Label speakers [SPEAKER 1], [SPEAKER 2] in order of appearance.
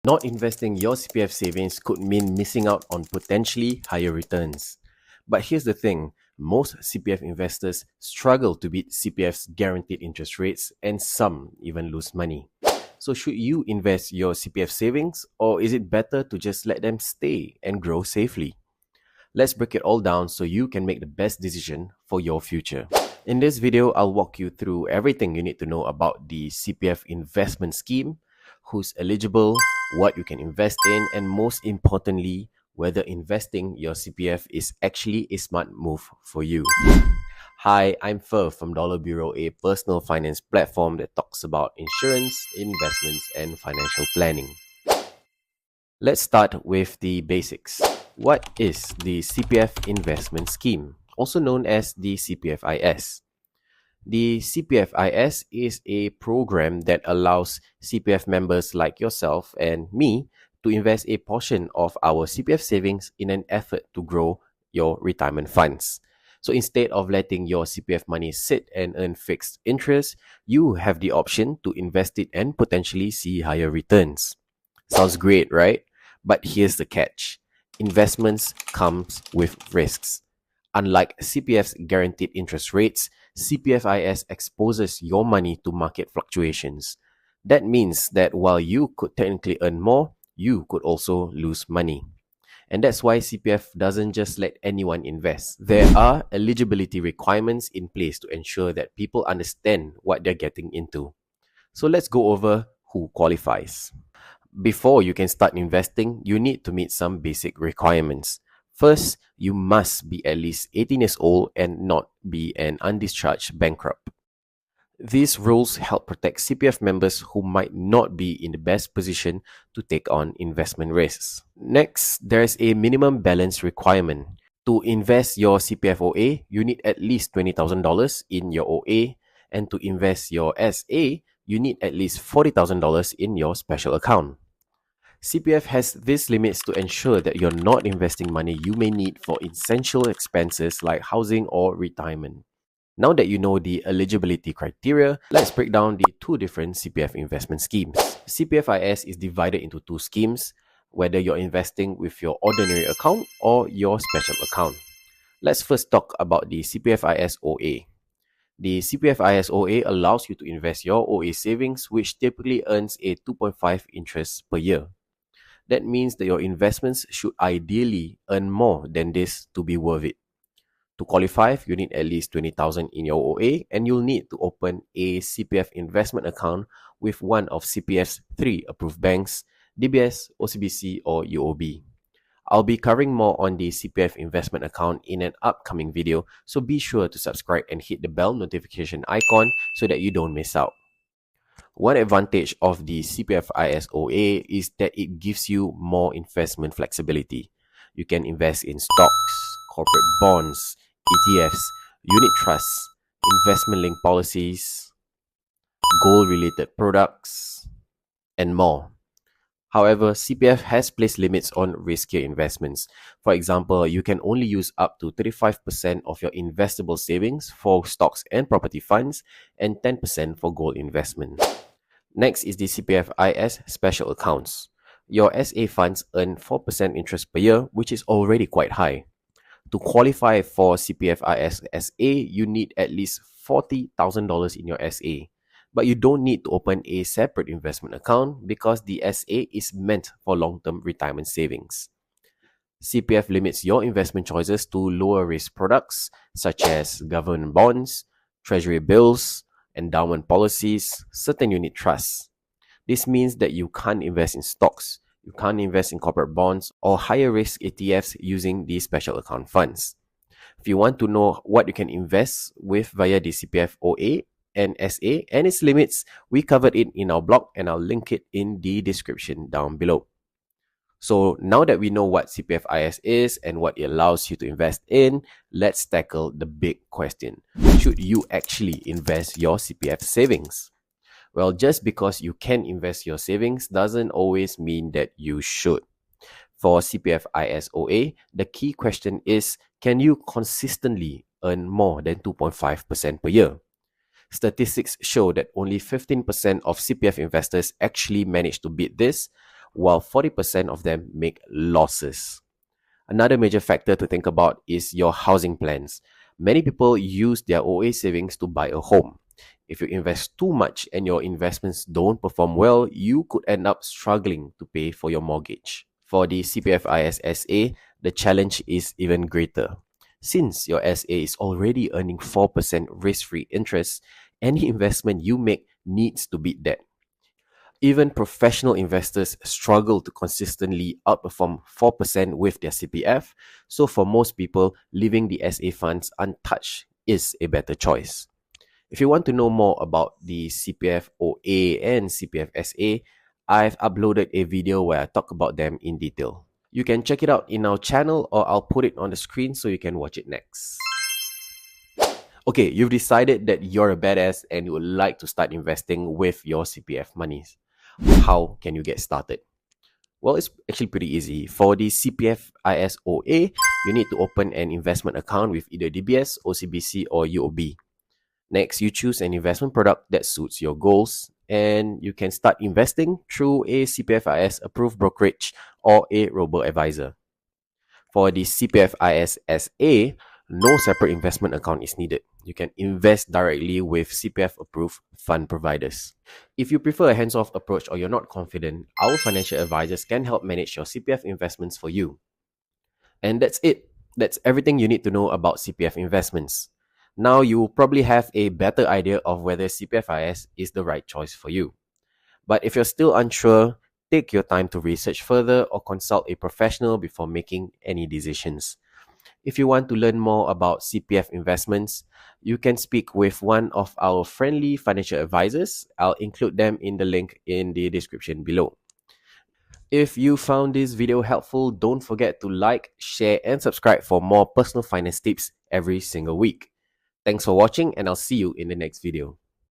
[SPEAKER 1] Not investing your CPF savings could mean missing out on potentially higher returns. But here's the thing, most CPF investors struggle to beat CPF's guaranteed interest rates, and some even lose money. So should you invest your CPF savings, or is it better to just let them stay and grow safely? Let's break it all down so you can make the best decision for your future. In this video, I'll walk you through everything you need to know about the CPF investment scheme, who's eligible, what you can invest in, and most importantly, whether investing your CPF is actually a smart move for you. Hi, I'm Fer from Dollar Bureau, a personal finance platform that talks about insurance, investments, and financial planning. Let's start with the basics. What is the CPF investment scheme, also known as the CPFIS? The CPFIS is a program that allows CPF members like yourself and me to invest a portion of our CPF savings in an effort to grow your retirement funds. So instead of letting your CPF money sit and earn fixed interest, you have the option to invest it and potentially see higher returns. Sounds great, right? But here's the catch. Investments comes with risks. Unlike CPF's guaranteed interest rates, CPFIS exposes your money to market fluctuations. That means that while you could technically earn more, you could also lose money. And that's why CPF doesn't just let anyone invest. There are eligibility requirements in place to ensure that people understand what they're getting into. So let's go over who qualifies. Before you can start investing, you need to meet some basic requirements. First, you must be at least 18 years old and not be an undischarged bankrupt. These rules help protect CPF members who might not be in the best position to take on investment risks. Next, there's a minimum balance requirement. To invest your CPF-OA, you need at least $20,000 in your OA, and to invest your SA, you need at least $40,000 in your special account. CPF has these limits to ensure that you're not investing money you may need for essential expenses like housing or retirement. Now that you know the eligibility criteria, let's break down the two different CPF investment schemes. CPFIS is divided into two schemes, whether you're investing with your ordinary account or your special account. Let's first talk about the CPFIS-OA. The CPFIS-OA allows you to invest your OA savings, which typically earns a 2.5 interest per year. That means that your investments should ideally earn more than this to be worth it. To qualify, you need at least $20,000 in your OA, and you'll need to open a CPF investment account with one of CPF's 3 approved banks, DBS, OCBC, or UOB. I'll be covering more on the CPF investment account in an upcoming video, so be sure to subscribe and hit the bell notification icon so that you don't miss out. One advantage of the CPFIS-OA is that it gives you more investment flexibility. You can invest in stocks, corporate bonds, ETFs, unit trusts, investment-linked policies, gold-related products, and more. However, CPF has placed limits on riskier investments. For example, you can only use up to 35% of your investable savings for stocks and property funds and 10% for gold investment. Next is the CPFIS special accounts. Your SA funds earn 4% interest per year, which is already quite high. To qualify for CPFIS-SA, you need at least $40,000 in your SA. But you don't need to open a separate investment account because the SA is meant for long-term retirement savings. CPF limits your investment choices to lower risk products such as government bonds, treasury bills, endowment policies, certain unit trusts. This means that you can't invest in stocks, you can't invest in corporate bonds or higher risk ETFs using these special account funds. If you want to know what you can invest with via the CPF-OA and SA and its limits, we covered it in our blog and I'll link it in the description down below. So now that we know what CPFIS is and what it allows you to invest in, let's tackle the big question. Should you actually invest your CPF savings? Well, just because you can invest your savings doesn't always mean that you should. For CPFIS-OA, the key question is, can you consistently earn more than 2.5% per year? Statistics show that only 15% of CPF investors actually manage to beat this, while 40% of them make losses. Another major factor to think about is your housing plans. Many people use their OA savings to buy a home. If you invest too much and your investments don't perform well, you could end up struggling to pay for your mortgage. For the CPFIS-SA, the challenge is even greater. Since your SA is already earning 4% risk-free interest, any investment you make needs to beat that. Even professional investors struggle to consistently outperform 4% with their CPF, so for most people, leaving the SA funds untouched is a better choice. If you want to know more about the CPF-OA and CPF-SA, I've uploaded a video where I talk about them in detail. You can check it out in our channel, or I'll put it on the screen so you can watch it next. Okay, you've decided that you're a badass and you would like to start investing with your CPF monies. How can you get started? Well, it's actually pretty easy. For the CPFIS-OA, you need to open an investment account with either DBS, OCBC, or UOB. Next, you choose an investment product that suits your goals, and you can start investing through a CPFIS approved brokerage or a robo-advisor. For the CPFIS-SA, no separate investment account is needed. You can invest directly with CPF-approved fund providers. If you prefer a hands-off approach or you're not confident, our financial advisors can help manage your CPF investments for you. And that's it. That's everything you need to know about CPF investments. Now you will probably have a better idea of whether CPFIS is the right choice for you. But if you're still unsure, take your time to research further or consult a professional before making any decisions. If you want to learn more about CPF investments, you can speak with one of our friendly financial advisors. I'll include them in the link in the description below. If you found this video helpful, don't forget to like, share, and subscribe for more personal finance tips every single week. Thanks for watching, and I'll see you in the next video.